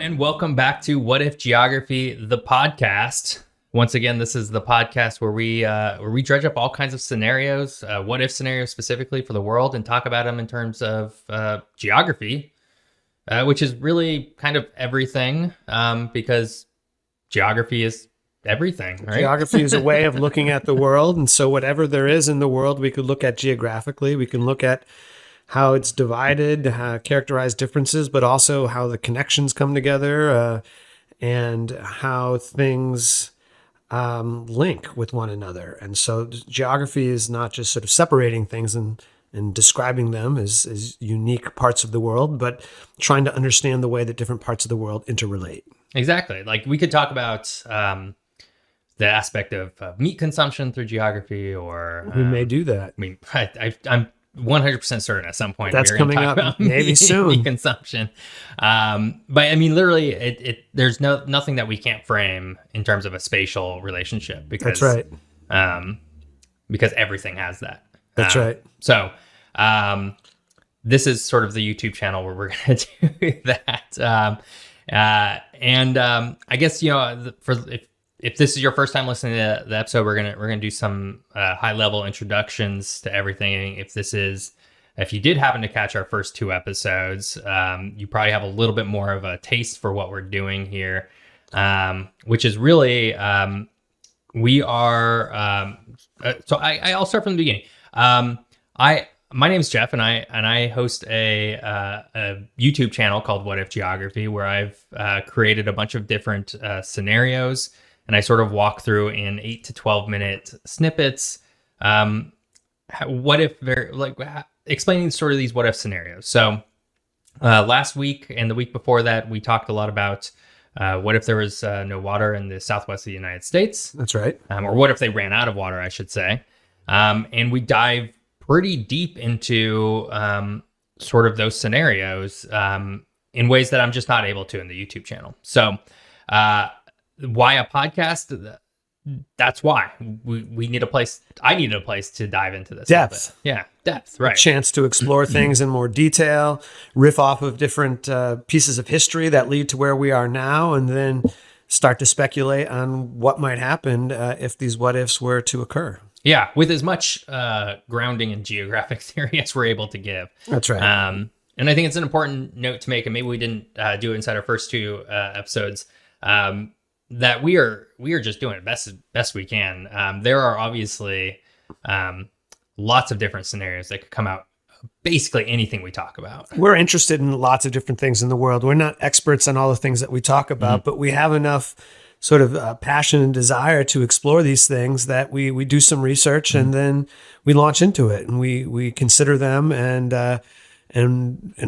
and welcome back to What If Geography, the podcast. Once again, this is the podcast where we dredge up all kinds of scenarios, what if scenarios specifically for the world, and talk about them in terms of geography, which is really kind of everything, because geography is everything, right? Geography is a way of looking at the world, and so whatever there is in the world, we could look at geographically. We can look at how it's divided, characterize differences, but also how the connections come together, and how things link with one another. And so geography is not just sort of separating things and describing them as unique parts of the world, but trying to understand the way that different parts of the world interrelate. Exactly. Like we could talk about the aspect of meat consumption through geography, or we may do that. I mean, I'm 100% certain at some point that's we're coming talk up about maybe soon. meat consumption. But I mean, literally, there's nothing that we can't frame in terms of a spatial relationship, because that's right. Because everything has that. That's right. So this is sort of the YouTube channel where we're going to do that. I guess, if this is your first time listening to the episode, we're gonna do some high level introductions to everything. If you did happen to catch our first two episodes, you probably have a little bit more of a taste for what we're doing here, which is really we are. So I'll start from the beginning. My name is Geoff, and I host a YouTube channel called What If Geography, where I've created a bunch of different scenarios. And I sort of walk through in 8 to 12 minute snippets. Explaining sort of these what if scenarios. So last week and the week before that, we talked a lot about what if there was no water in the southwest of the United States. That's right. Or what if they ran out of water, I should say. And we dive pretty deep into sort of those scenarios in ways that I'm just not able to in the YouTube channel. So why a podcast? That's why we need a place. I needed a place to dive into this. Depth. Yeah, depth, right. A chance to explore things in more detail, riff off of different pieces of history that lead to where we are now, and then start to speculate on what might happen if these what ifs were to occur. Yeah, with as much grounding in geographic theory as we're able to give. That's right. And I think it's an important note to make, and maybe we didn't do it inside our first two episodes, that we are just doing it best we can. There are obviously lots of different scenarios that could come out, basically anything we talk about. We're interested in lots of different things in the world. We're not experts on all the things that we talk about, but we have enough sort of passion and desire to explore these things that we do some research and then we launch into it, and we consider them and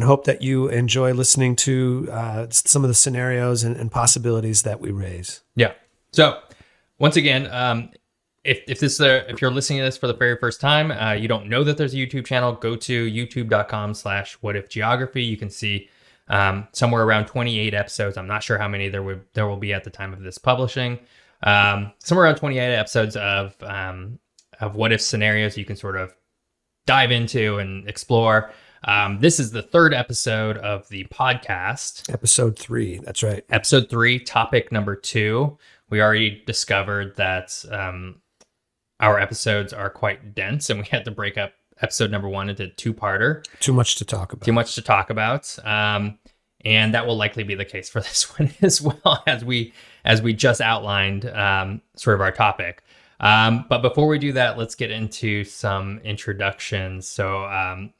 hope that you enjoy listening to some of the scenarios and possibilities that we raise. Yeah. So once again, if you're listening to this for the very first time, you don't know that there's a YouTube channel, go to youtube.com/whatifgeography. You can see somewhere around 28 episodes. I'm not sure how many there will be at the time of this publishing. Somewhere around 28 episodes of what if scenarios you can sort of dive into and explore. This is the third episode of the podcast. Episode 3, that's right. Episode 3, topic number 2. We already discovered that our episodes are quite dense, and we had to break up episode number 1 into two-parter. Too much to talk about. And that will likely be the case for this one as well, as we just outlined sort of our topic. But before we do that, let's get into some introductions. So,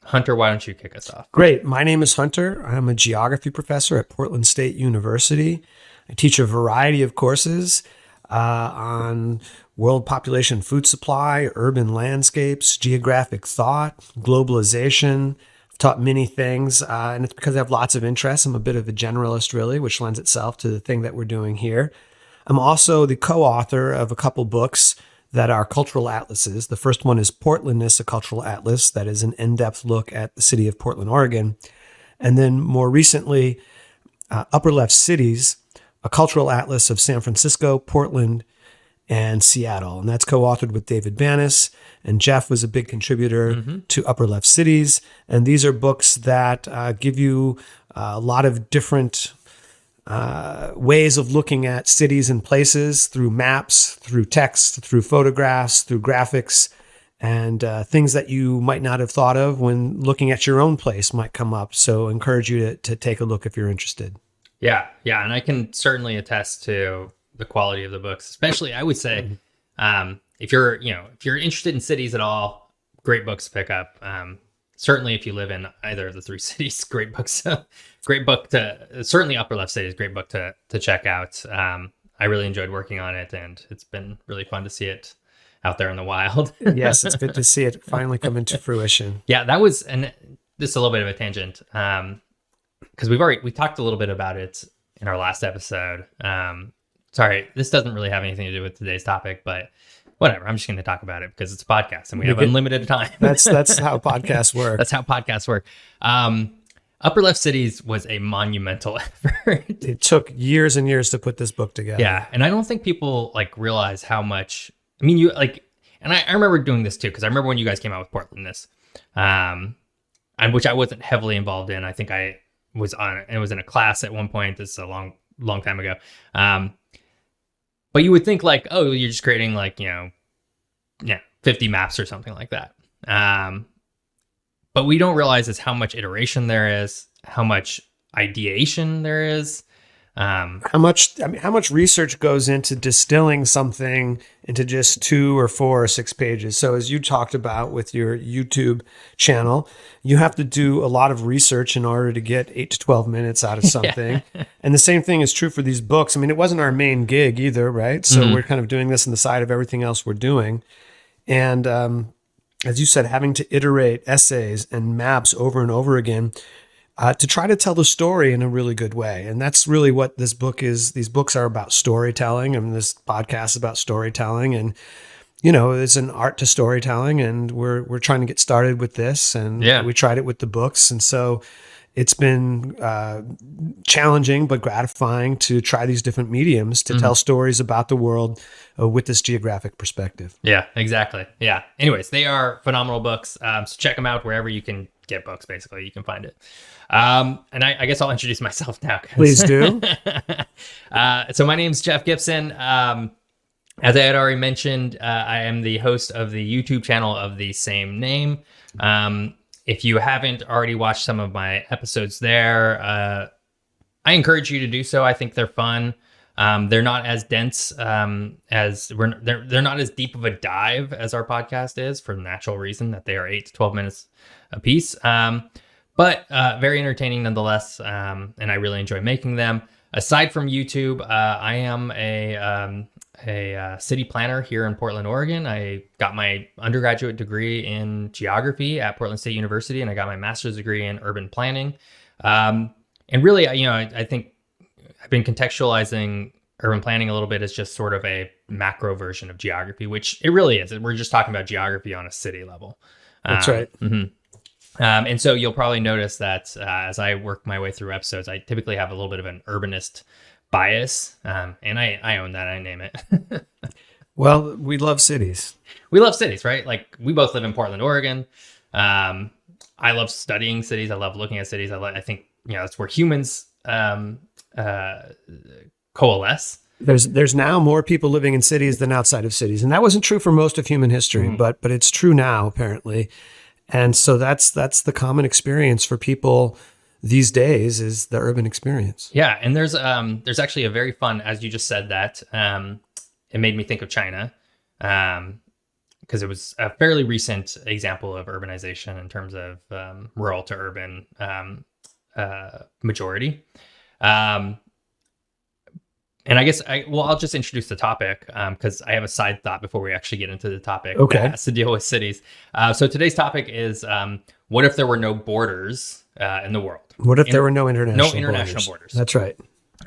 Hunter, why don't you kick us off? Great. My name is Hunter. I'm a geography professor at Portland State University. I teach a variety of courses on world population, food supply, urban landscapes, geographic thought, globalization. I've taught many things, and it's because I have lots of interests. I'm a bit of a generalist, really, which lends itself to the thing that we're doing here. I'm also the co-author of a couple books that are cultural atlases. The first one is Portlandness, a Cultural Atlas, that is an in-depth look at the city of Portland, Oregon. And then more recently, Upper Left Cities, a cultural atlas of San Francisco, Portland, and Seattle. And that's co-authored with David Banis. And Geoff was a big contributor to Upper Left Cities. And these are books that give you a lot of different ways of looking at cities and places through maps, through text, through photographs, through graphics, and things that you might not have thought of when looking at your own place might come up. So I encourage you to take a look if you're interested. Yeah. And I can certainly attest to the quality of the books, especially I would say, if you're interested in cities at all, great books to pick up. Certainly if you live in either of the three cities, great books, great book to, certainly Upper Left Cities, great book to check out. I really enjoyed working on it, and it's been really fun to see it out there in the wild. Yes, it's good to see it finally come into fruition. Yeah, that was, and this is a little bit of a tangent, because we talked a little bit about it in our last episode. Sorry, this doesn't really have anything to do with today's topic, but whatever. I'm just going to talk about it because it's a podcast and we have unlimited time. That's how podcasts work. That's how podcasts work. Upper Left Cities was a monumental effort. It took years and years to put this book together. Yeah, and I don't think people realize how much. I mean, and I remember doing this too, because I remember when you guys came out with Portlandness, and which I wasn't heavily involved in. I think I was in a class at one point. This is a long time ago. But you would think oh, you're just creating 50 maps or something like that. But we don't realize is how much iteration there is, how much ideation there is. How much research goes into distilling something into just 2 or 4 or 6 pages. So as you talked about with your YouTube channel, you have to do a lot of research in order to get 8 to 12 minutes out of something. Yeah. And the same thing is true for these books. I mean, it wasn't our main gig either, right? So we're kind of doing this on the side of everything else we're doing. And as you said, having to iterate essays and maps over and over again to try to tell the story in a really good way. And that's really what this book is. These books are about storytelling, and this podcast is about storytelling. And, it's an art to storytelling, and we're trying to get started with this. And we tried it with the books. And so it's been challenging but gratifying to try these different mediums to tell stories about the world with this geographic perspective. Yeah, exactly. Yeah. Anyways, they are phenomenal books. So check them out wherever you can get books, basically. You can find it. And I guess I'll introduce myself now. Please do. So my name's Geoff Gibson. As I had already mentioned, I am the host of the YouTube channel of the same name. If you haven't already watched some of my episodes there, I encourage you to do so. I think they're fun. They're not as dense they're not as deep of a dive as our podcast is, for the natural reason that they are 8 to 12 minutes a piece. But very entertaining nonetheless. And I really enjoy making them. Aside from YouTube, I am a city planner here in Portland, Oregon. I got my undergraduate degree in geography at Portland State University, and I got my master's degree in urban planning. And really, I think I've been contextualizing urban planning a little bit as just sort of a macro version of geography, which it really is. We're just talking about geography on a city level. That's right. Mm-hmm. And so you'll probably notice that as I work my way through episodes, I typically have a little bit of an urbanist bias, and I own that. I name it. Well, we love cities. We love cities, right? We both live in Portland, Oregon. I love studying cities. I love looking at cities. I think that's where humans coalesce. There's now more people living in cities than outside of cities, and that wasn't true for most of human history, but it's true now apparently. And so that's the common experience for people these days, is the urban experience. Yeah, and there's actually a very fun, as you just said that, it made me think of China, because it was a fairly recent example of urbanization in terms of rural to urban majority. And I guess I'll just introduce the topic because I have a side thought before we actually get into the topic that has to deal with cities. So today's topic is, what if there were no borders in the world? What if there were no international borders? That's right.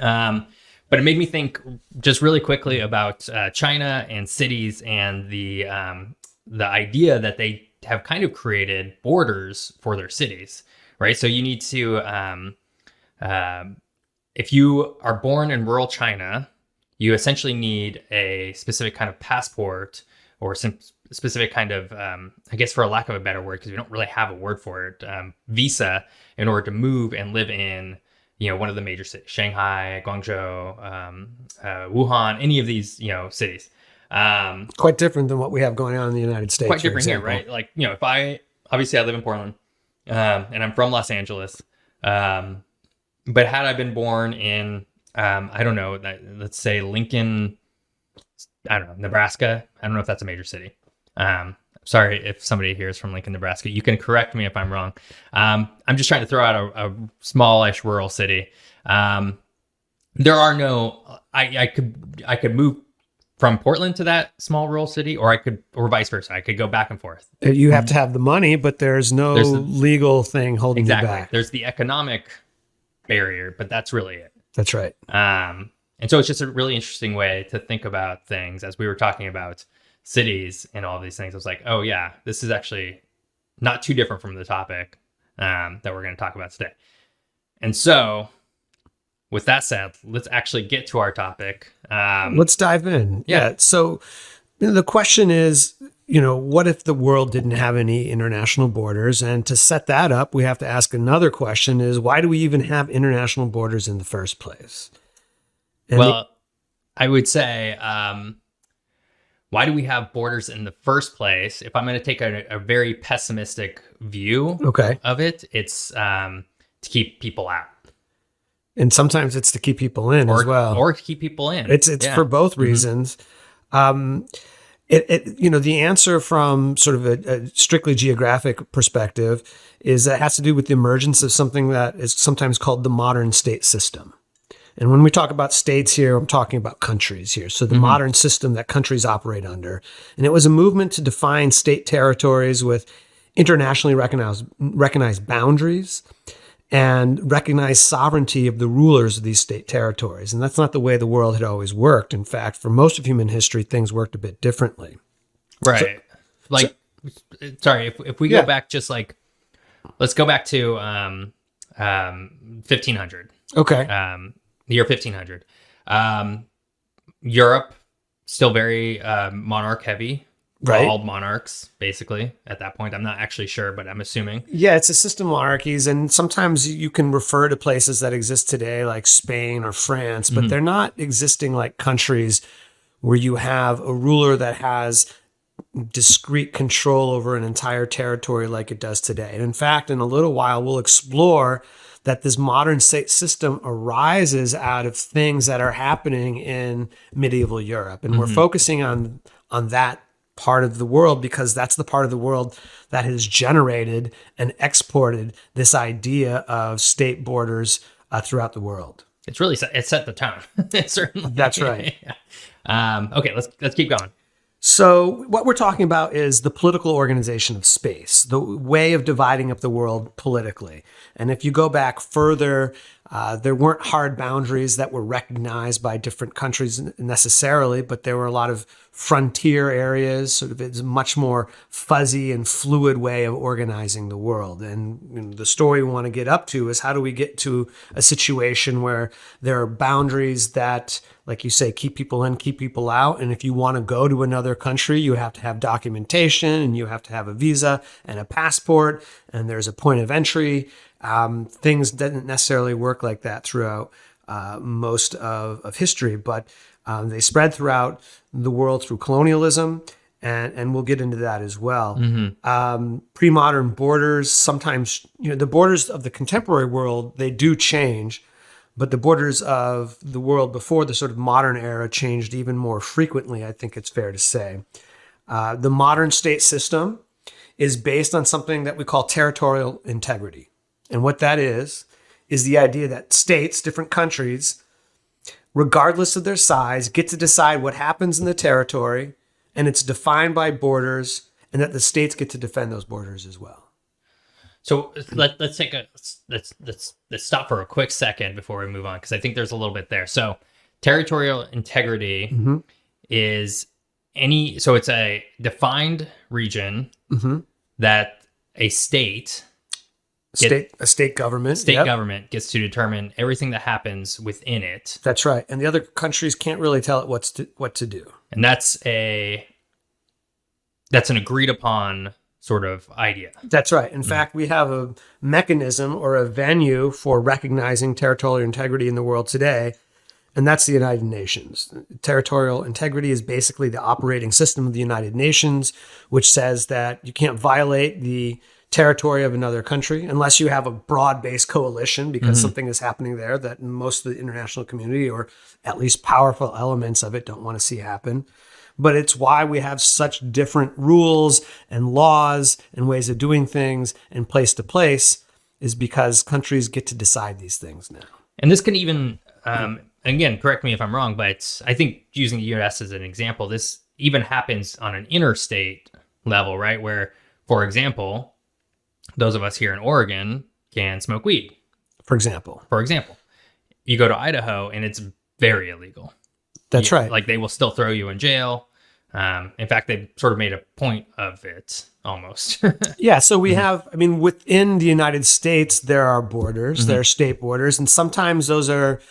But it made me think just really quickly about China and cities and the idea that they have kind of created borders for their cities, right? So you need to... if you are born in rural China, you essentially need a specific kind of passport or some specific kind of, I guess for a lack of a better word, because we don't really have a word for it, visa in order to move and live in, one of the major cities, Shanghai, Guangzhou, Wuhan, any of these, cities. Quite different than what we have going on in the United States. Quite different here, right? Like, if I live in Portland, and I'm from Los Angeles, but had I been born in, I don't know, let's say Lincoln, I don't know, Nebraska. I don't know if that's a major city. Sorry if somebody here is from Lincoln, Nebraska. You can correct me if I'm wrong. I'm just trying to throw out a smallish rural city. There are no. I could move from Portland to that small rural city, or vice versa. I could go back and forth. You have to have the money, but there's no legal thing holding you back. There's the economic barrier, but that's really it. That's right. And so it's just a really interesting way to think about things. As we were talking about cities and all these things, I was like, oh yeah, this is actually not too different from the topic that we're going to talk about today. And so with that said, let's actually get to our topic. Let's dive in. Yeah. So the question is, what if the world didn't have any international borders? And to set that up, we have to ask another question is, why do we even have international borders in the first place? And I would say, why do we have borders in the first place? If I'm going to take a very pessimistic view of it, it's to keep people out. And sometimes it's to keep people in as well. Or to keep people in. It's for both reasons. The answer from sort of a strictly geographic perspective is that it has to do with the emergence of something that is sometimes called the modern state system. And when we talk about states here, I'm talking about countries here. So the modern system that countries operate under. And it was a movement to define state territories with internationally recognized boundaries and recognized sovereignty of the rulers of these state territories. And that's not the way the world had always worked. In fact, for most of human history, things worked a bit differently. Right. If we go back, just like, let's go back to 1500. Okay. The year 1500. Europe, still very monarch heavy. Right. All monarchs, basically, at that point. I'm not actually sure, but I'm assuming. Yeah, it's a system of monarchies. And sometimes you can refer to places that exist today, like Spain or France, but they're not existing like countries where you have a ruler that has discrete control over an entire territory like it does today. And in fact, in a little while, we'll explore that this modern state system arises out of things that are happening in medieval Europe. And we're focusing on that part of the world because that's the part of the world that has generated and exported this idea of state borders throughout the world. It's really it set the tone. Certainly. That's right. Okay, let's keep going. So what we're talking about is the political organization of space, the way of dividing up the world politically. And if you go back further, there weren't hard boundaries that were recognized by different countries necessarily, but there were a lot of frontier areas. Sort of, it's a much more fuzzy and fluid way of organizing the world. And the story we want to get up to is, how do we get to a situation where there are boundaries that, like you say, keep people in, keep people out. And if you want to go to another country, you have to have documentation and you have to have a visa and a passport, and there's a point of entry. Things didn't necessarily work like that throughout most of history, but they spread throughout the world through colonialism, and we'll get into that as well. Pre-modern borders, sometimes, the borders of the contemporary world, they do change, but the borders of the world before the sort of modern era changed even more frequently, I think it's fair to say. The modern state system is based on something that we call territorial integrity. And what that is the idea that states, different countries, regardless of their size, get to decide what happens in the territory, and it's defined by borders, and that the states get to defend those borders as well. So let's stop for a quick second before we move on, because I think there's a little bit there. So territorial integrity is so it's a defined region that a state government gets to determine everything that happens within it. That's right. And the other countries can't really tell it what to do. And that's an agreed upon sort of idea. That's right. In fact, we have a mechanism or a venue for recognizing territorial integrity in the world today, and that's the United Nations. Territorial integrity is basically the operating system of the United Nations, which says that you can't violate the territory of another country unless you have a broad-based coalition, because something is happening there that most of the international community, or at least powerful elements of it, don't want to see happen. But it's why we have such different rules and laws and ways of doing things and place to place, is because countries get to decide these things now. And this can even, again, correct me if I'm wrong, but I think using the US as an example, this even happens on an interstate level, right? Where, for example, those of us here in Oregon can smoke weed. For example, you go to Idaho and it's very illegal. That's right. Like, they will still throw you in jail. In fact, they sort of made a point of it almost. Yeah. So we have, I mean, within the United States, there are borders, there are state borders, and sometimes those are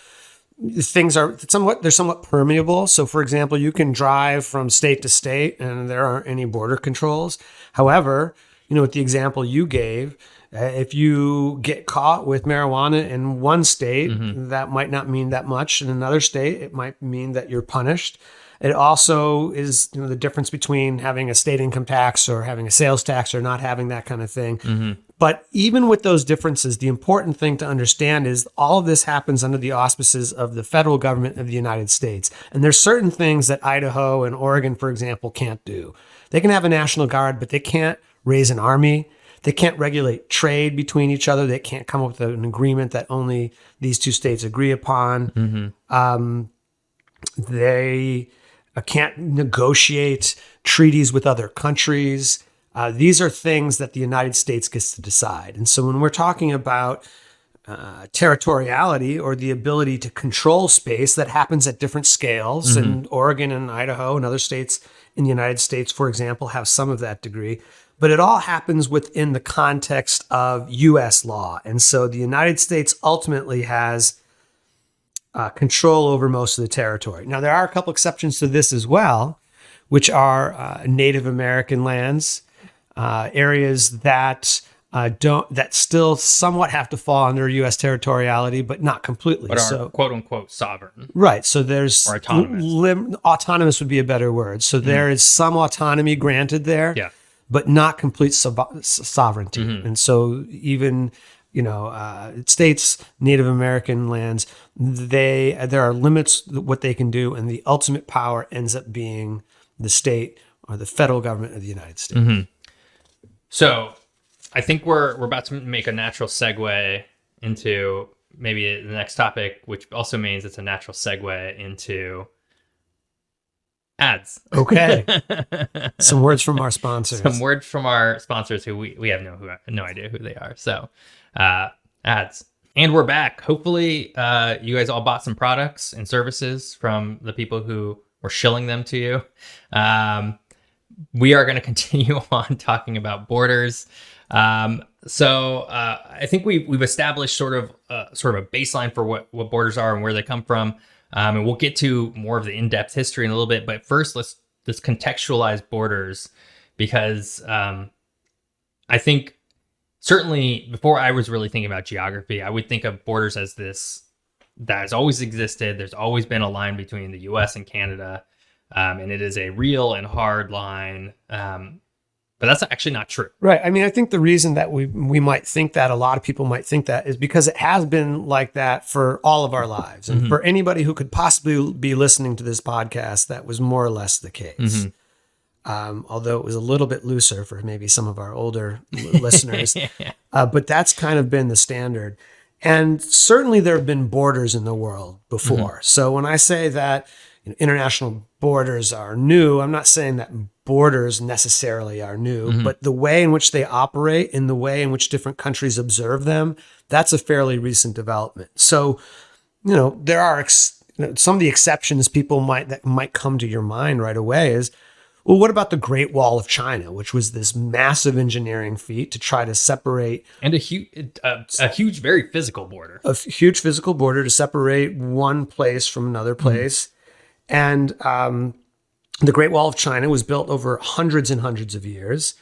somewhat permeable. So for example, you can drive from state to state and there aren't any border controls. However, with the example you gave, if you get caught with marijuana in one state, that might not mean that much. In another state, it might mean that you're punished. It also is, the difference between having a state income tax or having a sales tax or not having that kind of thing. But even with those differences, the important thing to understand is all of this happens under the auspices of the federal government of the United States. And there's certain things that Idaho and Oregon, for example, can't do. They can have a National Guard, but they can't raise an army. They can't regulate trade between each other. They can't come up with an agreement that only these two states agree upon. They can't negotiate treaties with other countries. These are things that the United States gets to decide. And so when we're talking about territoriality, or the ability to control space, that happens at different scales, and Oregon and Idaho and other states in the United States, for example, have some of that degree. But it all happens within the context of U.S. law. And so the United States ultimately has control over most of the territory. Now, there are a couple exceptions to this as well, which are Native American lands, areas that still somewhat have to fall under U.S. territoriality, but not completely. But are quote unquote sovereign. Right. So there's or autonomous. Autonomous would be a better word. So there is some autonomy granted there. Yeah. But not complete sovereignty. And so even, states, Native American lands, there are limits what they can do, and the ultimate power ends up being the state or the federal government of the United States. So I think we're about to make a natural segue into maybe the next topic, which also means it's a natural segue into ads. Okay. Some words from our sponsors. Who we have no idea who they are. So ads. And we're back. Hopefully you guys all bought some products and services from the people who were shilling them to you. We are going to continue on talking about borders. So I think we've established sort of a baseline for what borders are and where they come from. And we'll get to more of the in-depth history in a little bit. But first, let's contextualize borders, because I think certainly before I was really thinking about geography, I would think of borders as this that has always existed. There's always been a line between the U.S. and Canada, and it is a real and hard line. But that's actually not true. Right. I mean, I think the reason that we might think that, a lot of people might think that, is because it has been like that for all of our lives. And for anybody who could possibly be listening to this podcast, that was more or less the case. Although it was a little bit looser for maybe some of our older listeners. But that's kind of been the standard. And certainly there have been borders in the world before. So when I say that international borders are new, I'm not saying that borders necessarily are new, but the way in which they operate and the way in which different countries observe them, that's a fairly recent development. So, there are some of the exceptions that might come to your mind right away is, well, what about the Great Wall of China, which was this massive engineering feat to try to separate, and a huge, very physical border, to separate one place from another place. And the Great Wall of China was built over hundreds and hundreds of years.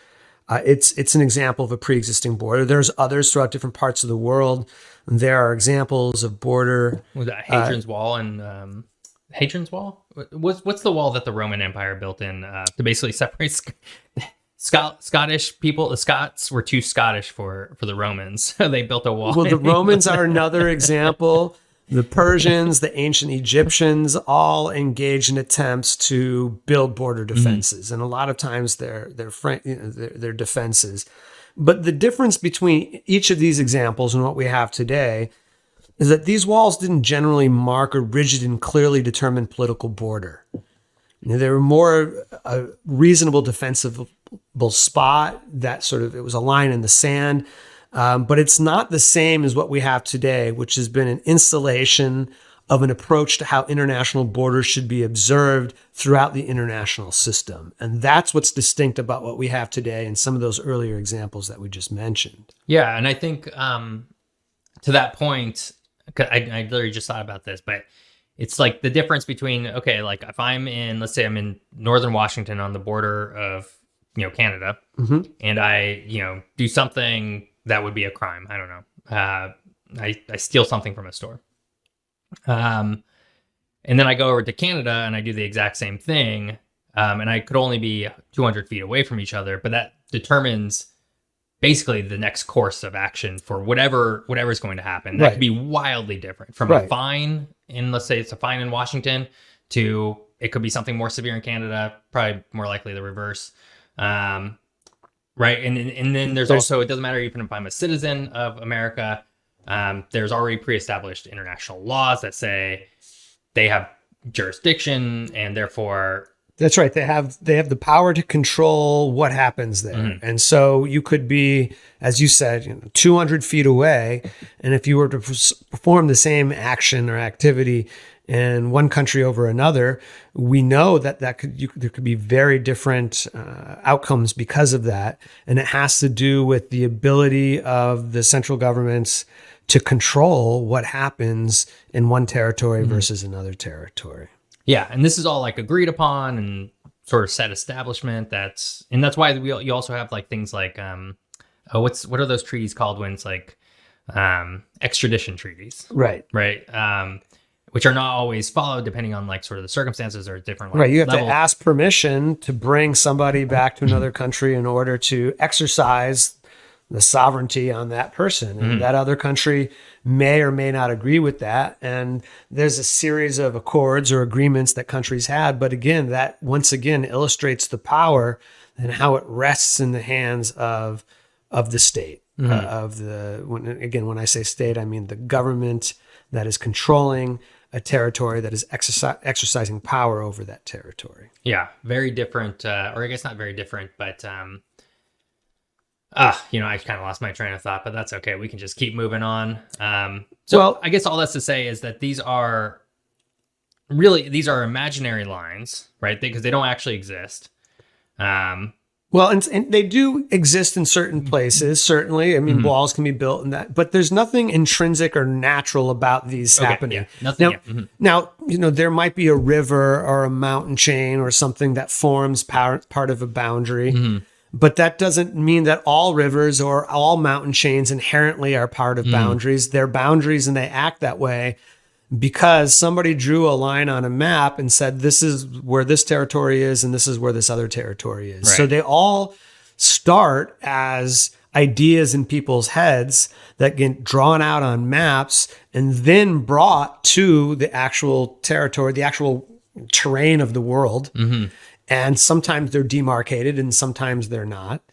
It's an example of a pre-existing border. There's others throughout different parts of the world. There are examples of border. Was that Hadrian's Wall and Hadrian's Wall? What's the wall that the Roman Empire built in to basically separate Scottish people? The Scots were too Scottish for the Romans, so they built a wall. Well, the Romans are another example. The Persians, the ancient Egyptians, all engaged in attempts to build border defenses, and a lot of times they're defenses. But the difference between each of these examples and what we have today is that these walls didn't generally mark a rigid and clearly determined political border. They were more a reasonable defensible spot that sort of, it was a line in the sand. But it's not the same as what we have today, which has been an installation of an approach to how international borders should be observed throughout the international system. And that's what's distinct about what we have today and some of those earlier examples that we just mentioned. Yeah, and I think to that point, I literally just thought about this, but it's like the difference between, okay, like if I'm in, let's say I'm in northern Washington on the border of, Canada, and I, do something that would be a crime. I don't know. I steal something from a store. And then I go over to Canada and I do the exact same thing. And I could only be 200 feet away from each other, but that determines basically the next course of action for whatever's going to happen. That could be wildly different from a fine in, let's say it's a fine in Washington, to it could be something more severe in Canada, probably more likely the reverse. Right. And then there's also, it doesn't matter even if I'm a citizen of America, there's already pre-established international laws that say they have jurisdiction and therefore. That's right. They have the power to control what happens there. And so you could be, as you said, 200 feet away. And if you were to perform the same action or activity in one country over another, we know that there could be very different outcomes because of that. And it has to do with the ability of the central governments to control what happens in one territory versus another territory. Yeah, and this is all like agreed upon and sort of set establishment. That's why you also have like things like what are those treaties called when it's like extradition treaties, right? Which are not always followed depending on like sort of the circumstances or different. Like, you have to ask permission to bring somebody back to another country in order to exercise the sovereignty on that person. And that other country may or may not agree with that. And there's a series of accords or agreements that countries had. But again, that once again illustrates the power and how it rests in the hands of the state, when I say state, I mean the government that is controlling a territory, that is exercising power over that territory. Yeah, very different, or I guess not very different, but I kind of lost my train of thought, but that's okay. We can just keep moving on. I guess all that's to say is that these are imaginary lines, right? Because they don't actually exist. And they do exist in certain places, certainly. I mean, walls can be built in that, but there's nothing intrinsic or natural about these happening. Yeah, nothing. Now, there might be a river or a mountain chain or something that forms part of a boundary. But that doesn't mean that all rivers or all mountain chains inherently are part of boundaries. They're boundaries and they act that way because somebody drew a line on a map and said, this is where this territory is and this is where this other territory is. Right. So they all start as ideas in people's heads that get drawn out on maps and then brought to the actual territory, the actual terrain of the world. And sometimes they're demarcated and sometimes they're not.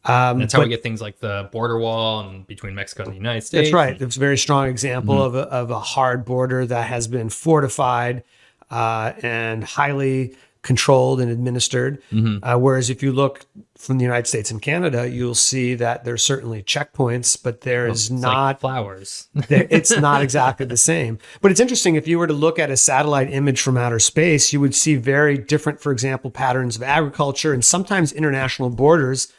That's how we get things like the border wall and between Mexico and the United States. That's right. It's a very strong example of a hard border that has been fortified and highly controlled and administered. Whereas if you look from the United States and Canada, you'll see that there's certainly checkpoints, but there is not like flowers. It's not exactly the same. But it's interesting, if you were to look at a satellite image from outer space, you would see very different, for example, patterns of agriculture and sometimes international borders,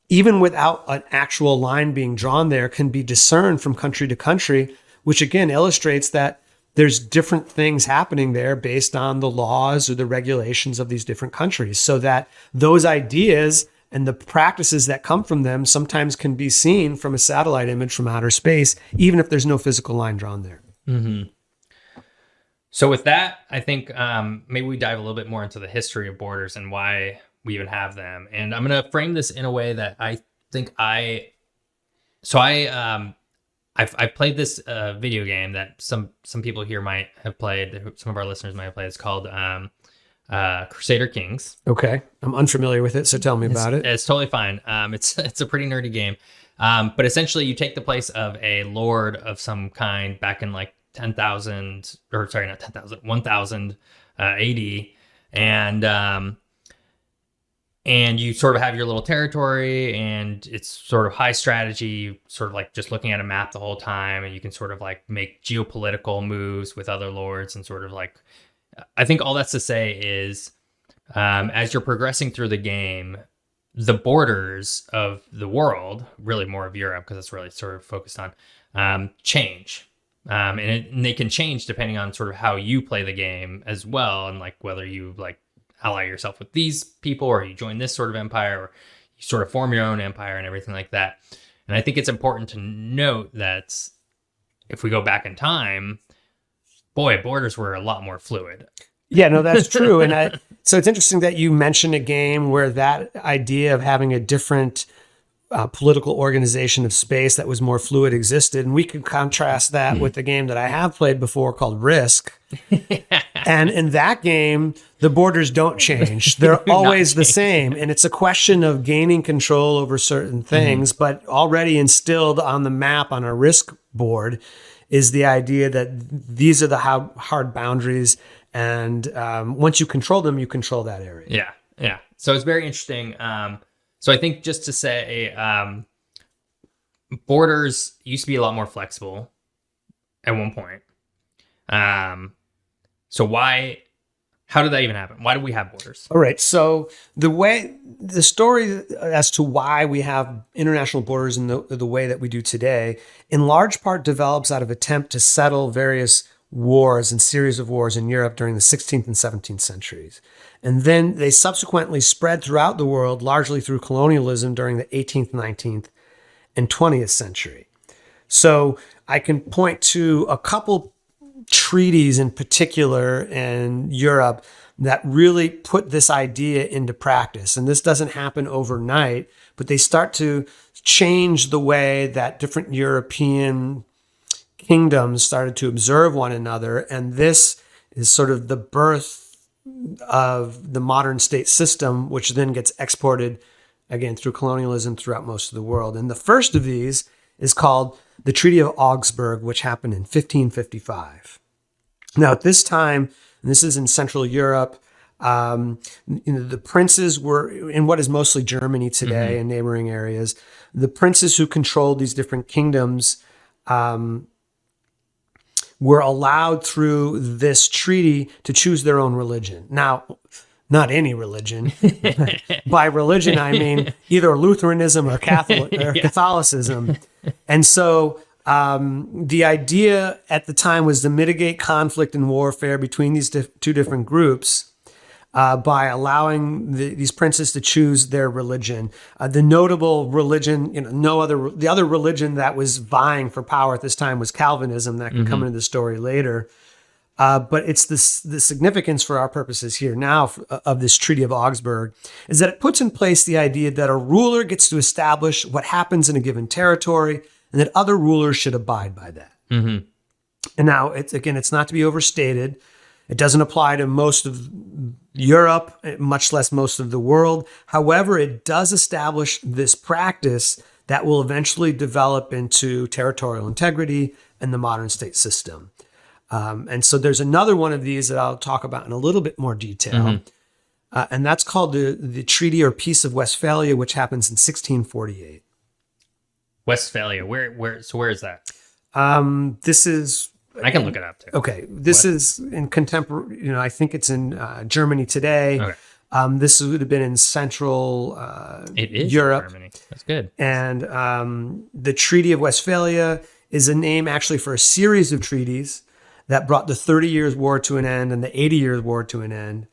even without an actual line being drawn there, can be discerned from country to country, which again illustrates that there's different things happening there based on the laws or the regulations of these different countries, so that those ideas And the practices that come from them sometimes can be seen from a satellite image from outer space, even if there's no physical line drawn there. Mm-hmm. So with that, I think maybe we dive a little bit more into the history of borders and why we even have them. And I'm going to frame this in a way that I think I've played this video game that some people here might have played. Some of our listeners might have played. It's called Crusader Kings. Okay. I'm unfamiliar with it, so tell me about it. It's totally fine. It's a pretty nerdy game. But essentially you take the place of a lord of some kind back in like 10,000, or sorry, not 10,000, 1000 AD. And you sort of have your little territory, and it's sort of high strategy, sort of like just looking at a map the whole time. And you can sort of like make geopolitical moves with other lords, and sort of like, I think all that's to say is, as you're progressing through the game, the borders of the world, really more of Europe, because it's really sort of focused on, change. And they can change depending on sort of how you play the game as well. And like whether you like ally yourself with these people, or you join this sort of empire, or you sort of form your own empire and everything like that. And I think it's important to note that if we go back in time, boy, borders were a lot more fluid. Yeah, no, that's true. And so it's interesting that you mentioned a game where that idea of having a different political organization of space that was more fluid existed. And we could contrast that with the game that I have played before called Risk. And in that game, the borders don't change. They're always the same. And it's a question of gaining control over certain things, but already instilled on the map on a Risk board is the idea that these are the hard boundaries. And once you control them, you control that area. Yeah, yeah. So it's very interesting. So I think just to say, borders used to be a lot more flexible at one point. So how did that even happen? Why do we have borders? All right. So the story as to why we have international borders in the way that we do today, in large part develops out of attempt to settle various wars and series of wars in Europe during the 16th and 17th centuries. And then they subsequently spread throughout the world, largely through colonialism during the 18th, 19th, and 20th century. So I can point to a couple treaties in particular in Europe that really put this idea into practice. And this doesn't happen overnight, but they start to change the way that different European kingdoms started to observe one another. And this is sort of the birth of the modern state system, which then gets exported again through colonialism throughout most of the world. And the first of these is called the Treaty of Augsburg, which happened in 1555. Now, at this time, and this is in Central Europe, the princes were in what is mostly Germany today and neighboring areas. The princes who controlled these different kingdoms were allowed through this treaty to choose their own religion. Now, not any religion. By religion, I mean either Lutheranism or Catholicism. And so the idea at the time was to mitigate conflict and warfare between these two different groups by allowing these princes to choose their religion. The notable religion, the other religion that was vying for power at this time was Calvinism. That can come into the story later. But it's the significance for our purposes here now of this Treaty of Augsburg is that it puts in place the idea that a ruler gets to establish what happens in a given territory and that other rulers should abide by that. And now, it's not to be overstated. It doesn't apply to most of Europe, much less most of the world. However, it does establish this practice that will eventually develop into territorial integrity and the modern state system. And so there's another one of these that I'll talk about in a little bit more detail. And that's called the Treaty or Peace of Westphalia, which happens in 1648. Westphalia, where is that? This is... I can look it up too. Okay. This is in contemporary, I think it's in Germany today. Okay. This would have been in Central it is Europe. Germany. That's good. And the Treaty of Westphalia is a name actually for a series of treaties that brought the 30 Years' War to an end and the 80 Years' War to an end.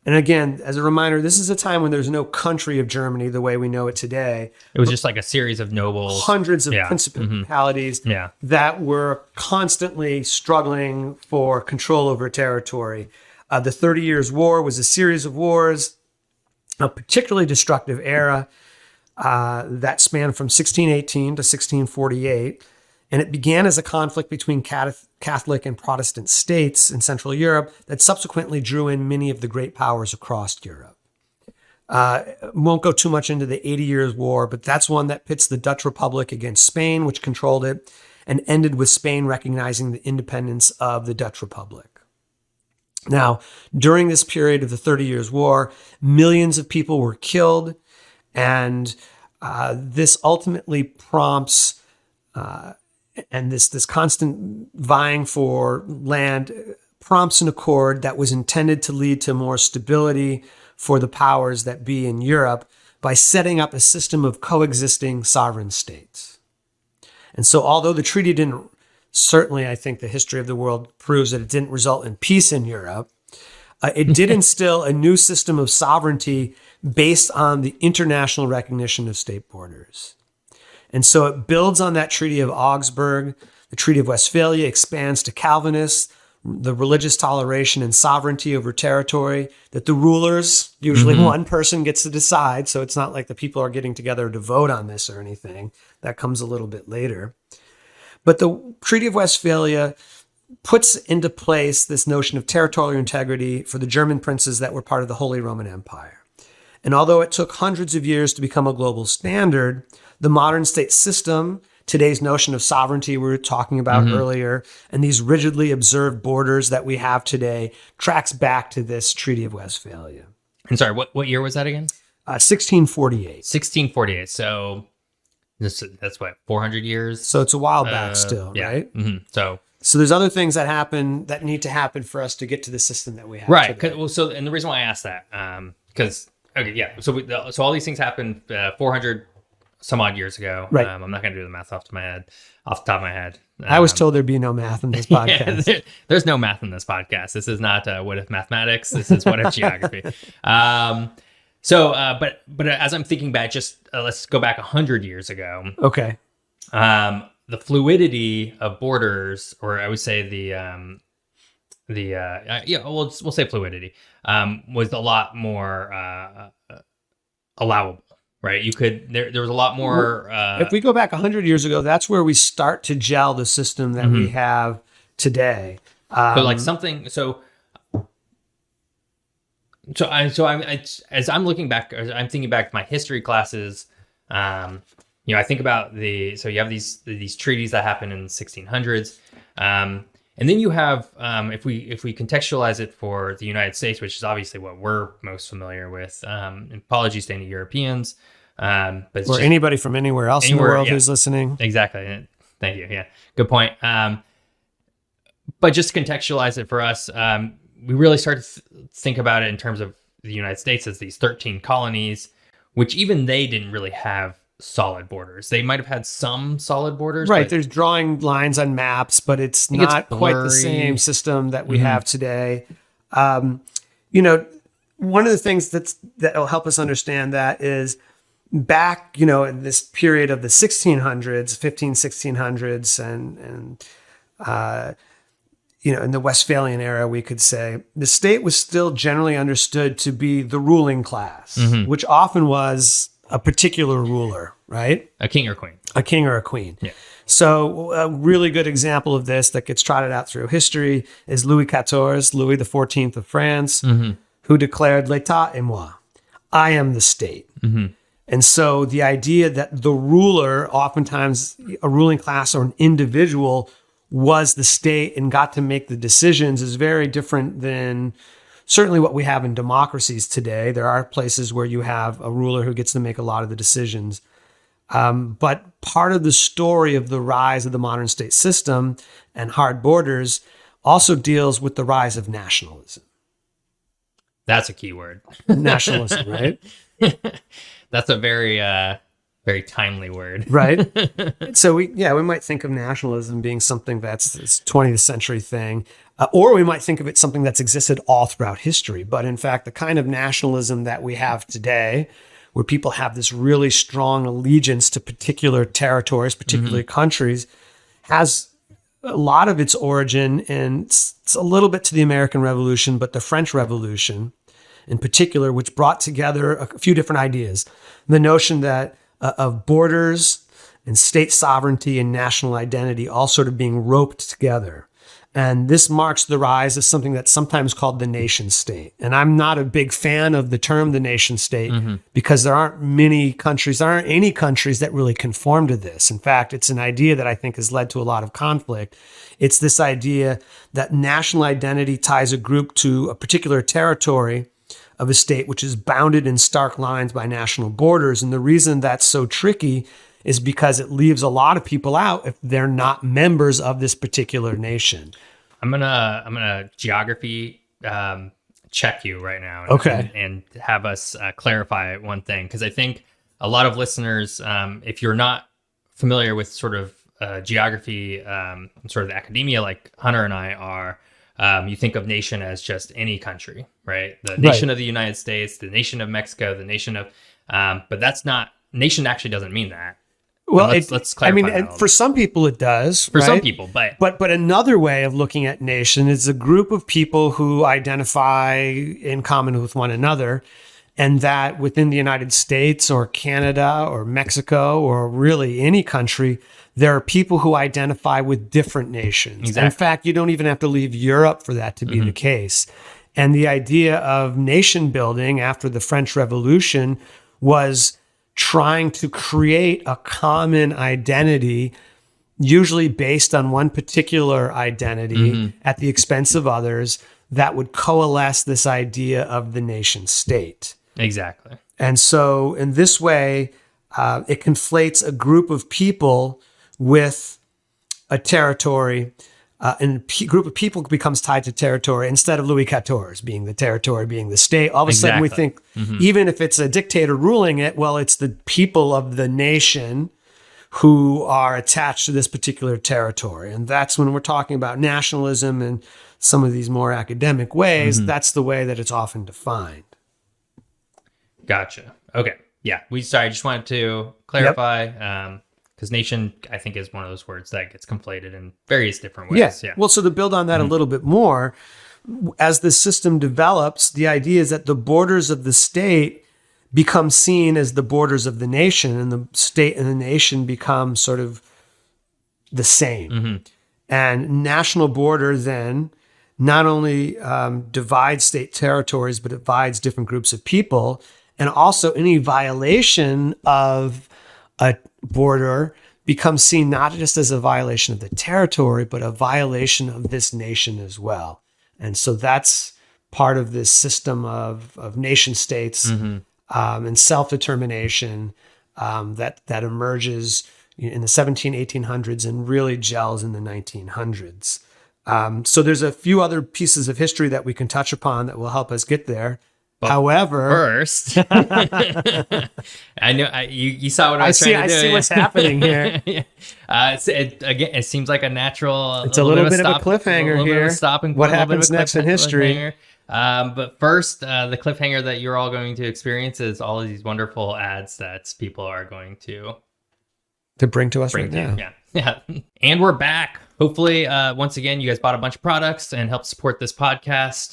And again, as a reminder, this is a time when there's no country of Germany the way we know it today. It was just like a series of nobles. Hundreds of principalities that were constantly struggling for control over territory. The 30 Years' War was a series of wars, a particularly destructive era that spanned from 1618 to 1648. And it began as a conflict between Catholic and Protestant states in Central Europe that subsequently drew in many of the great powers across Europe. Won't go too much into the 80 Years' War, but that's one that pits the Dutch Republic against Spain, which controlled it, and ended with Spain recognizing the independence of the Dutch Republic. Now, during this period of the 30 Years' War, millions of people were killed, and this ultimately prompts and this constant vying for land prompts an accord that was intended to lead to more stability for the powers that be in Europe by setting up a system of coexisting sovereign states. And so although the treaty didn't, certainly I think the history of the world proves that it didn't result in peace in Europe, it did instill a new system of sovereignty based on the international recognition of state borders. And so it builds on that Treaty of Augsburg. The Treaty of Westphalia expands to Calvinists, the religious toleration and sovereignty over territory, that the rulers, usually one person gets to decide. So it's not like the people are getting together to vote on this or anything. That comes a little bit later. But the Treaty of Westphalia puts into place this notion of territorial integrity for the German princes that were part of the Holy Roman Empire. And although it took hundreds of years to become a global standard, the modern state system, today's notion of sovereignty we were talking about earlier, and these rigidly observed borders that we have today tracks back to this Treaty of Westphalia. And sorry, what year was that again? 1648. 1648. So that's what, 400 years? So it's a while back still, right? Mm-hmm. So there's other things that happen that need to happen for us to get to the system that we have right. today. Well, so, and the reason why I asked that, because, okay, yeah. So so all these things happened 400 some odd years ago. Right. I'm not going to do the math off the top of my head. I was told there'd be no math in this podcast. Yeah, there's no math in this podcast. This is not What If Mathematics. This is What If Geography. But as I'm thinking back, just let's go back 100 years ago. Okay. The fluidity of borders, or I would say we'll say fluidity, was a lot more allowable. Right, you could. There was a lot more. If we go back 100 years ago, that's where we start to gel the system that we have today. But like something. As I'm looking back, as I'm thinking back to my history classes. I think about you have these treaties that happen in the 1600s, and then you have if we contextualize it for the United States, which is obviously what we're most familiar with. And apologies to any Europeans, but it's or just, anybody from anywhere else in the world who's listening. Exactly. Thank you. Yeah, good point. But just to contextualize it for us, we really start to think about it in terms of the United States as these 13 colonies, which even they didn't really have solid borders. They might have had some solid borders. Right. There's drawing lines on maps, but it's not quite the same system that we have today. One of the things that'll help us understand that is back, in this period of the 1600s and in the Westphalian era, we could say the state was still generally understood to be the ruling class, which often was a particular ruler, right? A king or queen. A king or a queen. Yeah. So a really good example of this that gets trotted out through history is Louis XIV, Louis XIV of France, who declared "L'État est moi," I am the state. And so the idea that the ruler, oftentimes a ruling class or an individual, was the state and got to make the decisions is very different than certainly what we have in democracies today. There are places where you have a ruler who gets to make a lot of the decisions. But part of the story of the rise of the modern state system and hard borders also deals with the rise of nationalism. That's a key word. Nationalism, right? That's a very very timely word. Right. So we might think of nationalism being something that's this 20th century thing, or we might think of it something that's existed all throughout history. But in fact, the kind of nationalism that we have today, where people have this really strong allegiance to particular territories, particular countries, has a lot of its origin, and it's a little bit to the American Revolution, but the French Revolution in particular, which brought together a few different ideas. The notion that of borders and state sovereignty and national identity all sort of being roped together. And this marks the rise of something that's sometimes called the nation state. And I'm not a big fan of the term the nation state because there aren't any countries that really conform to this. In fact, it's an idea that I think has led to a lot of conflict. It's this idea that national identity ties a group to a particular territory of a state which is bounded in stark lines by national borders. And the reason that's so tricky is because it leaves a lot of people out if they're not members of this particular nation. I'm gonna geography check you right now, and have us clarify one thing, because I think a lot of listeners, if you're not familiar with sort of geography, sort of the academia like Hunter and I are, you think of nation as just any country, right? The nation of the United States, the nation of Mexico, the nation of, but that's not, nation actually doesn't mean that. Well, let's clarify. I mean, for some people it does. For some people, but another way of looking at nation is a group of people who identify in common with one another, and that within the United States or Canada or Mexico or really any country, there are people who identify with different nations. Exactly. In fact, you don't even have to leave Europe for that to be the case. And the idea of nation building after the French Revolution was trying to create a common identity, usually based on one particular identity at the expense of others, that would coalesce this idea of the nation state. Exactly. And so in this way, it conflates a group of people with a territory, and a group of people becomes tied to territory instead of Louis XIV being the territory, being the state. All of a sudden we think, even if it's a dictator ruling it, well, it's the people of the nation who are attached to this particular territory. And that's when we're talking about nationalism in some of these more academic ways, that's the way that it's often defined. Gotcha. Okay. Yeah. I just wanted to clarify, because nation, I think, is one of those words that gets conflated in various different ways. Yeah. Well, so to build on that a little bit more, as the system develops, the idea is that the borders of the state become seen as the borders of the nation, and the state and the nation become sort of the same. And national border then not only divides state territories, but it divides different groups of people. And also any violation of a border becomes seen not just as a violation of the territory, but a violation of this nation as well. And so that's part of this system of nation states and self-determination that emerges in the 1800s and really gels in the 1900s. So there's a few other pieces of history that we can touch upon that will help us get there. But however, first, I know you saw what I was trying to do. I see what's happening here. It seems like a natural. It's a little bit of a cliffhanger here. What happens next in history? But first, the cliffhanger that you're all going to experience is all of these wonderful ads that people are going to bring to us right now. Yeah. And we're back. Hopefully, once again, you guys bought a bunch of products and helped support this podcast.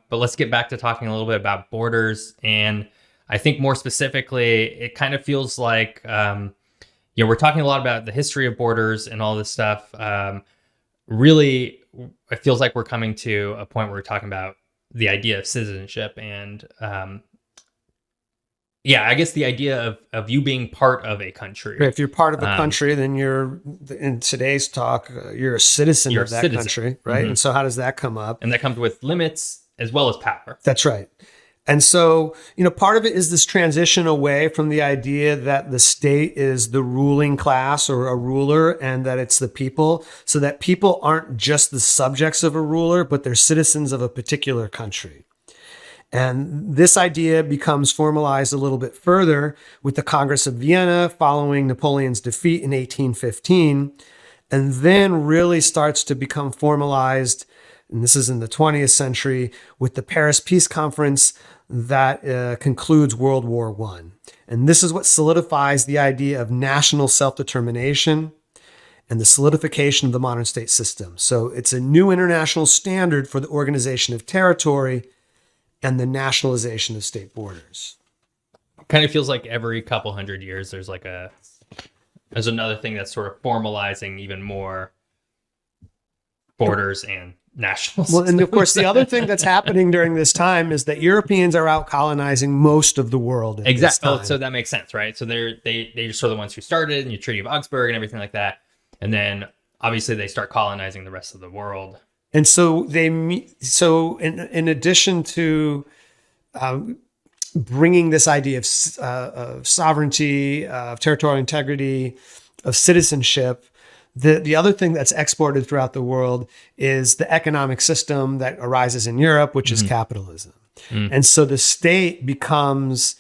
But let's get back to talking a little bit about borders. And I think more specifically, it kind of feels like, we're talking a lot about the history of borders and all this stuff. Really, it feels like we're coming to a point where we're talking about the idea of citizenship and I guess the idea of you being part of a country. If you're part of a country, then you're, in today's talk, you're a citizen of that country, right? And so how does that come up? And that comes with limits as well as power. That's right. And so, part of it is this transition away from the idea that the state is the ruling class or a ruler and that it's the people, so that people aren't just the subjects of a ruler, but they're citizens of a particular country. And this idea becomes formalized a little bit further with the Congress of Vienna following Napoleon's defeat in 1815, and then really starts to become formalized, and this is in the 20th century, with the Paris Peace Conference that concludes World War I. And this is what solidifies the idea of national self-determination and the solidification of the modern state system. So it's a new international standard for the organization of territory and the nationalization of state borders. Kind of feels like every couple hundred years there's another thing that's sort of formalizing even more borders and national systems. Well, and of course, the other thing that's happening during this time is that Europeans are out colonizing most of the world. Exactly. Oh, so that makes sense, right? So they're sort of the ones who started in the Treaty of Augsburg and everything like that, and then obviously they start colonizing the rest of the world. And so in addition to bringing this idea of sovereignty, of territorial integrity, of citizenship, the other thing that's exported throughout the world is the economic system that arises in Europe, which is capitalism. And so the state becomes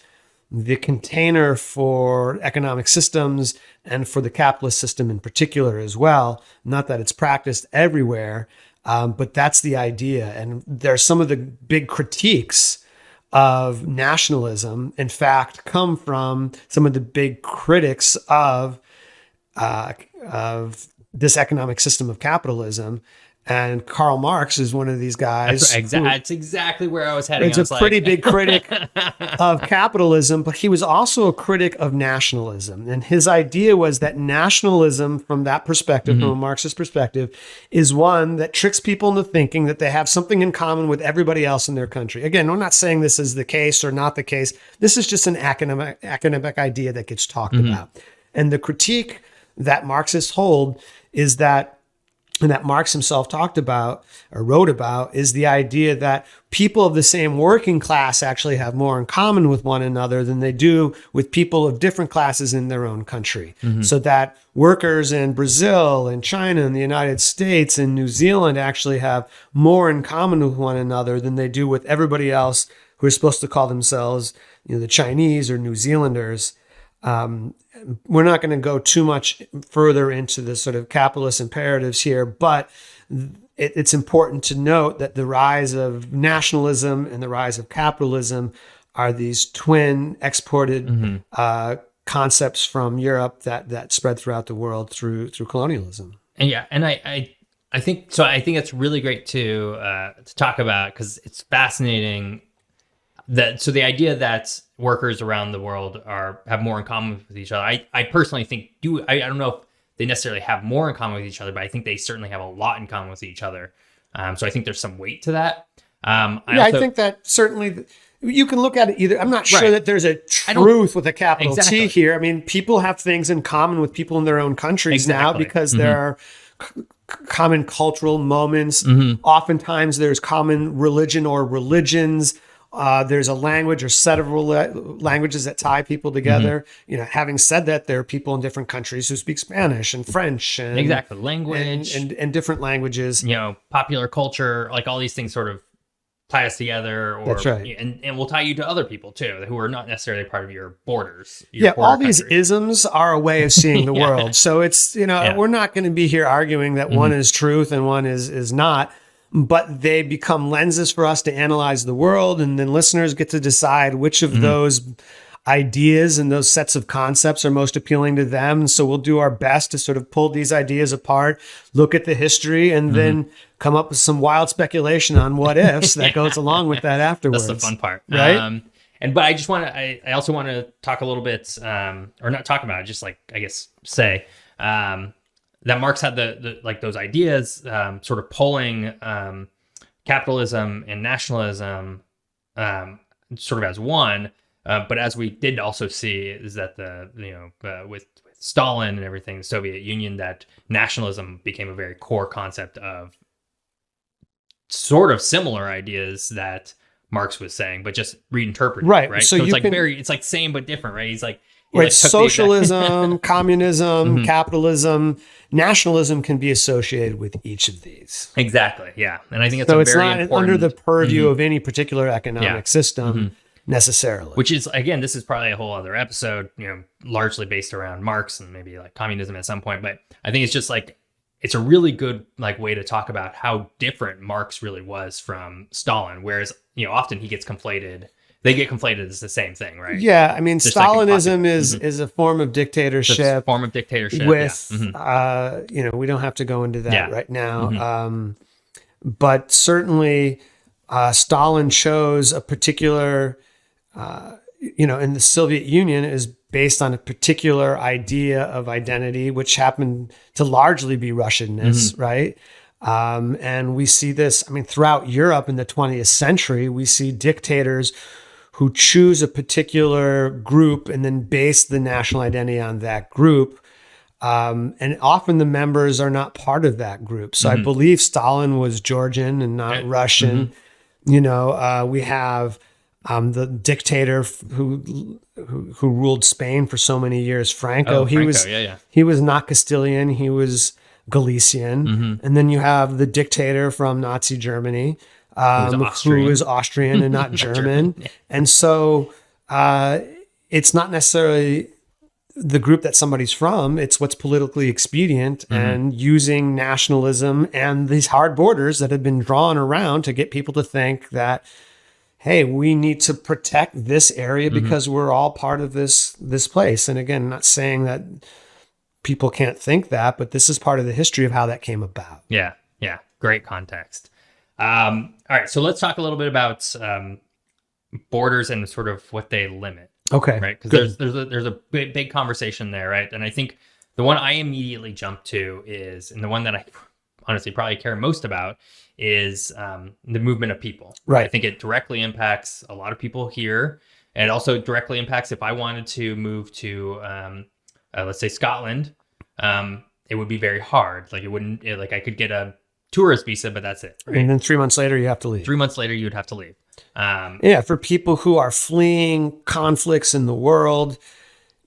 the container for economic systems and for the capitalist system in particular as well. Not that it's practiced everywhere, but that's the idea. And there's some of the big critiques of nationalism, in fact, come from some of the big critics of this economic system of capitalism. And Karl Marx is one of these guys. That's exactly where I was heading. It's a pretty big critic of capitalism, but he was also a critic of nationalism. And his idea was that nationalism, from that perspective, from a Marxist perspective, is one that tricks people into thinking that they have something in common with everybody else in their country. Again, we're not saying this is the case or not the case. This is just an academic idea that gets talked about. And the critique that Marxists hold is that, and that Marx himself talked about or wrote about, is the idea that people of the same working class actually have more in common with one another than they do with people of different classes in their own country. So that workers in Brazil and China and the United States and New Zealand actually have more in common with one another than they do with everybody else who are supposed to call themselves, the Chinese or New Zealanders. We're not going to go too much further into the sort of capitalist imperatives here, but it's important to note that the rise of nationalism and the rise of capitalism are these twin exported concepts from Europe that spread throughout the world through colonialism. And I think so. I think it's really great to talk about, because it's fascinating. So the idea that workers around the world have more in common with each other, I personally think I don't know if they necessarily have more in common with each other, but I think they certainly have a lot in common with each other. So I think there's some weight to that. I think that certainly you can look at it either. I'm not sure that there's a truth with a capital T here. I mean, people have things in common with people in their own countries now because there are common cultural moments. Oftentimes there's common religion or religions. There's a language or set of languages that tie people together. Having said that, there are people in different countries who speak Spanish and French and language and different languages. Popular culture, like all these things sort of tie us together. Or, that's right. And will tie you to other people too, who are not necessarily part of your borders. All these isms are a way of seeing the world. So it's, we're not going to be here arguing that one is truth and one is not. But they become lenses for us to analyze the world, and then listeners get to decide which of those ideas and those sets of concepts are most appealing to them. And so we'll do our best to sort of pull these ideas apart, look at the history, and then come up with some wild speculation on what ifs that goes along with that afterwards. That's the fun part, right? But I just want to, I also want to talk a little bit, or not talk about it, just say, that Marx had those ideas, sort of pulling capitalism and nationalism sort of as one. But as we did also see, is that with Stalin and everything, the Soviet Union, that nationalism became a very core concept of sort of similar ideas that Marx was saying, but just reinterpreted. Right. So it's it's like same but different, right? He's like, Right. Socialism, communism, capitalism, nationalism can be associated with each of these. Exactly. Yeah. And I think it's so a it's very not important, under the purview of any particular economic system necessarily. which is, again, this is probably a whole other episode, largely based around Marx and maybe like communism at some point. But I think it's just like, it's a really good like way to talk about how different Marx really was from Stalin. Whereas, often he gets conflated. They get conflated as the same thing, right? Yeah, I mean, Just Stalinism is a form of dictatorship. It's a form of dictatorship. With, we don't have to go into that right now. But certainly, Stalin chose a particular, in the Soviet Union is based on a particular idea of identity, which happened to largely be Russianness, right? And we see this, throughout Europe in the 20th century, we see dictators who choose a particular group and then base the national identity on that group. And often the members are not part of that group. So I believe Stalin was Georgian and not Russian. We have the dictator who ruled Spain for so many years, Franco. He was not Castilian. He was Galician. And then you have the dictator from Nazi Germany, who is Austrian and not German. And so it's not necessarily the group that somebody's from, it's what's politically expedient and using nationalism and these hard borders that have been drawn around to get people to think that, hey, we need to protect this area because we're all part of this place. And again, not saying that people can't think that, but this is part of the history of how that came about. Yeah. Great context. All right, so let's talk a little bit about borders and sort of what they limit. Okay, right? Because there's a big conversation there, right? And I think the one I immediately jump to is, and the one that I honestly probably care most about, is the movement of people. Right. I think it directly impacts a lot of people here, and it also directly impacts if I wanted to move to, let's say Scotland. It would be very hard. Like I could get a tourist visa, but that's it. Right? And then 3 months later, you have to leave. 3 months later, you'd have to leave. For people who are fleeing conflicts in the world,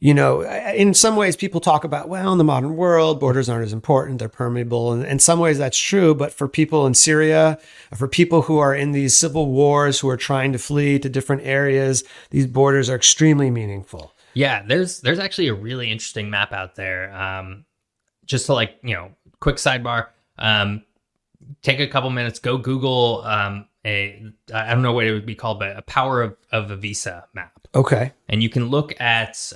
in some ways people talk about, well, in the modern world, borders aren't as important, they're permeable. And in some ways that's true. But for people in Syria, for people who are in these civil wars, who are trying to flee to different areas, these borders are extremely meaningful. Yeah, there's actually a really interesting map out there. Just to quick sidebar, take a couple minutes, go Google I don't know what it would be called, but a power of a visa map. Okay. And you can look at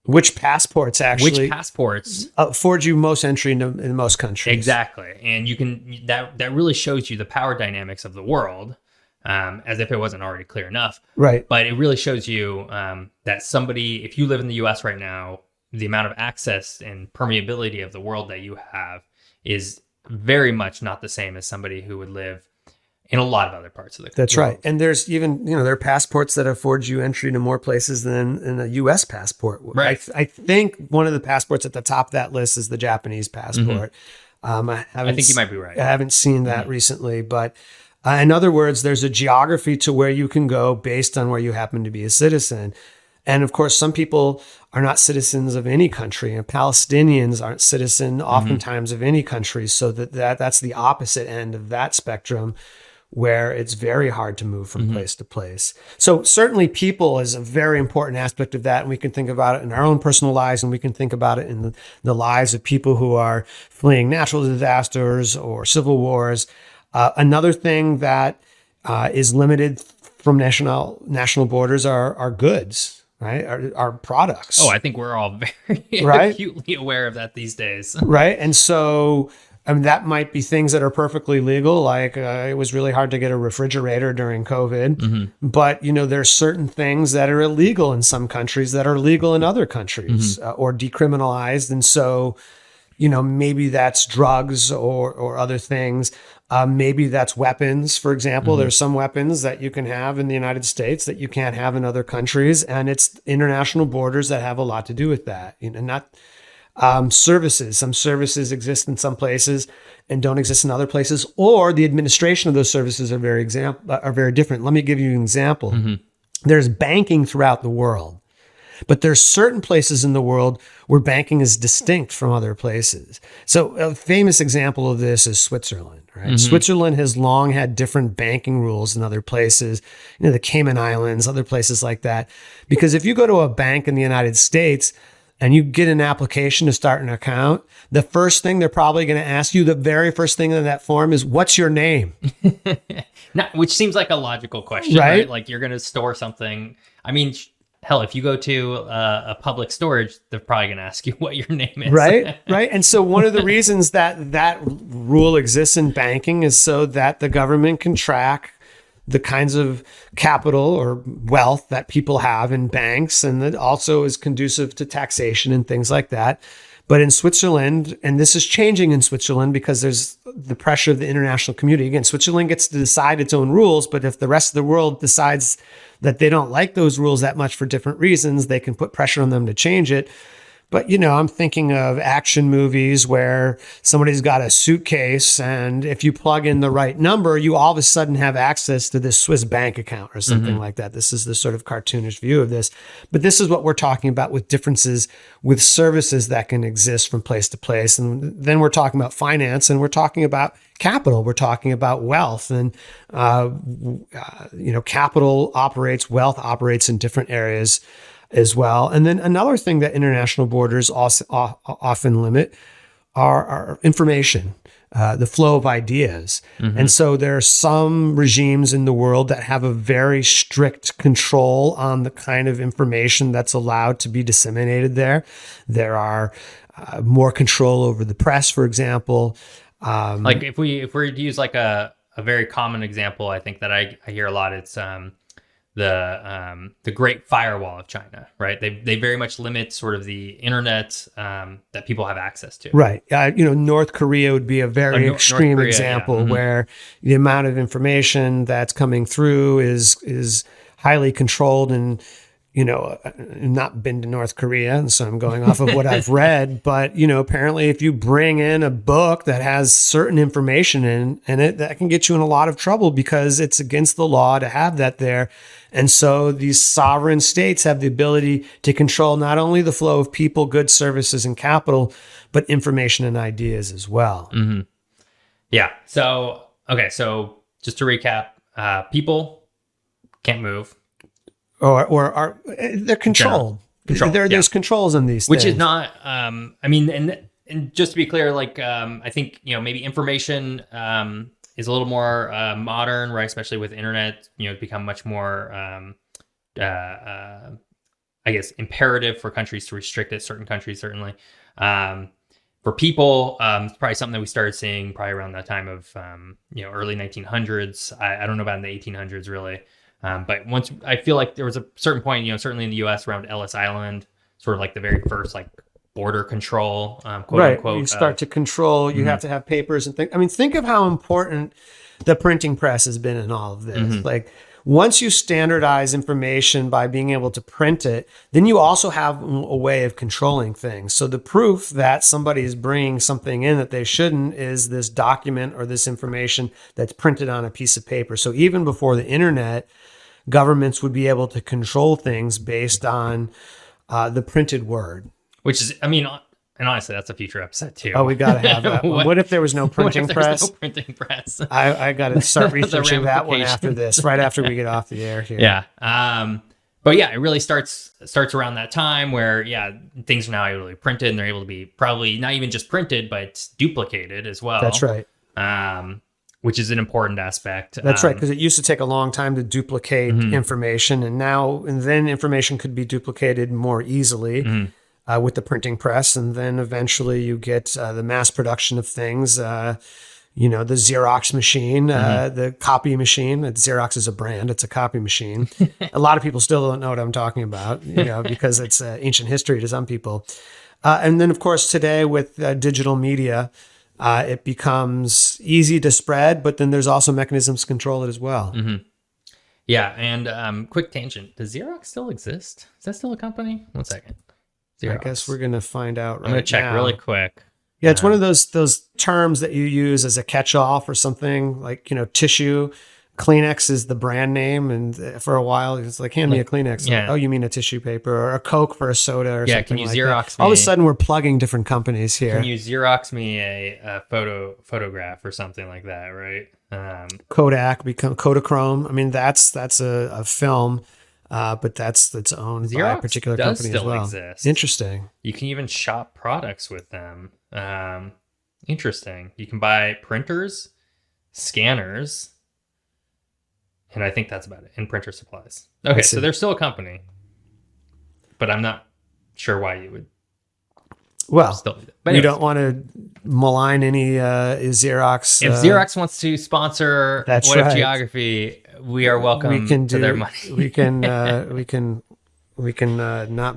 which passports afford you most entry in most countries. Exactly. And you can that really shows you the power dynamics of the world, as if it wasn't already clear enough. Right. But it really shows you that somebody, if you live in the US right now, the amount of access and permeability of the world that you have is very much not the same as somebody who would live in a lot of other parts of the country. That's right. And there's even, there are passports that afford you entry to more places than in a U.S. passport. Right. I think one of the passports at the top of that list is the Japanese passport. I think you might be right. I haven't seen that recently, but in other words, there's a geography to where you can go based on where you happen to be a citizen. And of course, some people are not citizens of any country, and Palestinians aren't citizen oftentimes of any country. So that's the opposite end of that spectrum, where it's very hard to move from place to place. So certainly people is a very important aspect of that. And we can think about it in our own personal lives, and we can think about it in the lives of people who are fleeing natural disasters or civil wars. Another thing that is limited from national borders are goods. Right, our products. Oh, I think we're all very acutely aware of that these days. Right, and so that might be things that are perfectly legal. Like it was really hard to get a refrigerator during COVID, but there's certain things that are illegal in some countries that are legal in other countries or decriminalized, and so maybe that's drugs or other things. Maybe that's weapons, for example. There's some weapons that you can have in the United States that you can't have in other countries. And it's international borders that have a lot to do with that. Not services. Some services exist in some places and don't exist in other places, or the administration of those services are very different. Let me give you an example. There's banking throughout the world. But there's certain places in the world where banking is distinct from other places. So a famous example of this is Switzerland, right? Switzerland has long had different banking rules than other places, the Cayman Islands, other places like that. Because if you go to a bank in the United States and you get an application to start an account, the first thing they're probably going to ask you, the very first thing in that form is, what's your name? Which seems like a logical question, right? Like you're going to store something. I mean, hell, if you go to a public storage, they're probably going to ask you what your name is. Right. And so one of the reasons that rule exists in banking is so that the government can track the kinds of capital or wealth that people have in banks, and that also is conducive to taxation and things like that. But in Switzerland, and this is changing in Switzerland because there's the pressure of the international community. Again, Switzerland gets to decide its own rules, but if the rest of the world decides that they don't like those rules that much for different reasons, they can put pressure on them to change it. But, I'm thinking of action movies where somebody's got a suitcase, and if you plug in the right number, you all of a sudden have access to this Swiss bank account or something like that. This is the sort of cartoonish view of this. But this is what we're talking about with differences with services that can exist from place to place. And then we're talking about finance, and we're talking about capital. We're talking about wealth, and, capital operates, wealth operates in different areas as well. And then another thing that international borders also often limit are information, the flow of ideas. And so there are some regimes in the world that have a very strict control on the kind of information that's allowed to be disseminated there. There are more control over the press, for example. Like if we were to use like a very common example, I think that I hear a lot, it's the Great Firewall of China, right? They very much limit sort of the internet that people have access to. Right. North Korea would be a very extreme example where the amount of information that's coming through is highly controlled. And I've not been to North Korea, and so I'm going off of what I've read. But, apparently if you bring in a book that has certain information in it, that can get you in a lot of trouble because it's against the law to have that there. And so these sovereign states have the ability to control not only the flow of people, goods, services, and capital, but information and ideas as well. Yeah. So just to recap, people can't move. Or are they're controlled. There's controls on these which things. Is not and just to be clear, like I think maybe information is a little more modern, right? Especially with internet, it's become much more I guess imperative for countries to restrict it, certain countries certainly. For people, it's probably something that we started seeing probably around the time of early 1900s. I don't know about in the 1800s really. But once I feel like there was a certain point, certainly in the U.S. around Ellis Island, sort of like the very first like border control, quote unquote. You start to control. You have to have papers and things. I mean, think of how important the printing press has been in all of this. Like once you standardize information by being able to print it, then you also have a way of controlling things. So the proof that somebody is bringing something in that they shouldn't is this document or this information that's printed on a piece of paper. So even before the internet, governments would be able to control things based on the printed word. Which is, and honestly, that's a future episode too. Oh, we got to have that. What if there was no printing press? No printing press. I got to start researching that one after this, right after we get off the air here. Yeah. But yeah, it really starts around that time where, things are now able to be printed, and they're able to be probably not even just printed, but duplicated as well. That's right. Which is an important aspect. That's right, because it used to take a long time to duplicate information, and then information could be duplicated more easily with the printing press, and then eventually you get the mass production of things. The Xerox machine, the copy machine. Xerox is a brand; it's a copy machine. A lot of people still don't know what I'm talking about, because it's ancient history to some people. And then, of course, today with digital media. It becomes easy to spread, but then there's also mechanisms to control it as well. Yeah, and quick tangent. Does Xerox still exist? Is that still a company? 1 second. Xerox. I guess we're going to find out right now. I'm going to check really quick. Yeah, it's one of those terms that you use as a catch-all for something like, tissue. Kleenex is the brand name, and for a while it's like, hand me a Kleenex. Yeah. Like, oh, you mean a tissue paper, or a Coke for a soda, or Yeah, something can you like Xerox that. All of a me- sudden, we're plugging different companies here. Can you Xerox me a photograph or something like that, right? Kodak become Kodachrome. I mean, that's a film, but that's owned by a Xerox particular does company still as well. exist. Interesting. You can even shop products with them. Interesting. You can buy printers, scanners, and I think that's about it. And printer supplies. Okay, so they're still a company, but I'm not sure why you would Well, still do that. But you anyways, don't want to malign any Xerox. if Xerox wants to sponsor That's What If right. Geography, we are welcome to their money. we can not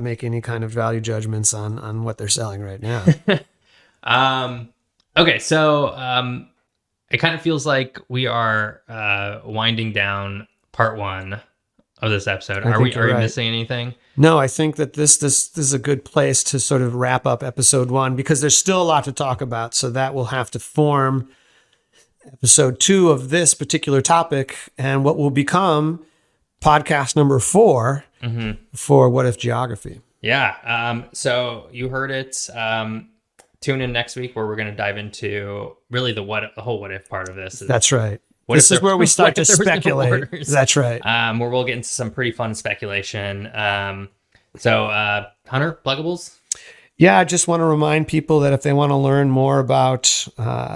make any kind of value judgments on what they're selling right now. Okay, so it kind of feels like we are winding down part one of this episode. Are we you're right. missing anything? No, I think that this is a good place to sort of wrap up episode 1, because there's still a lot to talk about. So that will have to form episode 2 of this particular topic, and what will become podcast number 4 for What If Geography. Yeah. So you heard it. Tune in next week where we're going to dive into really the whole what if part of this. That's right. What This if is there- where we start to what if there was no speculate. borders? That's right. Where we'll get into some pretty fun speculation. So Hunter, pluggables? Yeah, I just want to remind people that if they want to learn more about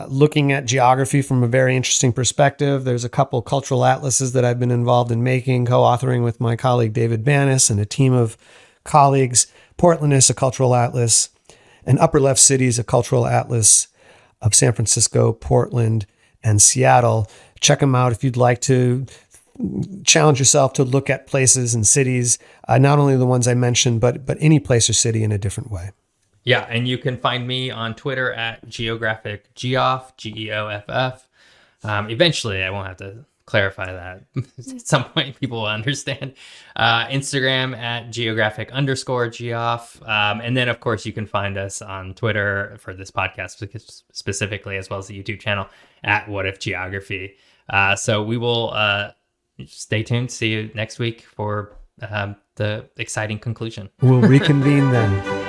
looking at geography from a very interesting perspective, there's a couple cultural atlases that I've been involved in making, co-authoring with my colleague David Banis and a team of colleagues. Portlandist, a cultural atlas, and Upper Left Cities, a cultural atlas of San Francisco, Portland, and Seattle. Check them out if you'd like to challenge yourself to look at places and cities, not only the ones I mentioned, but any place or city in a different way. Yeah, and you can find me on Twitter at geographic, Geoff, Geoff. Eventually, I won't have to clarify that. At some point, people will understand. Instagram at geographic_Geoff. And then, of course, you can find us on Twitter for this podcast specifically, as well as the YouTube channel at What If Geography. So we will stay tuned. See you next week for the exciting conclusion. We'll reconvene then.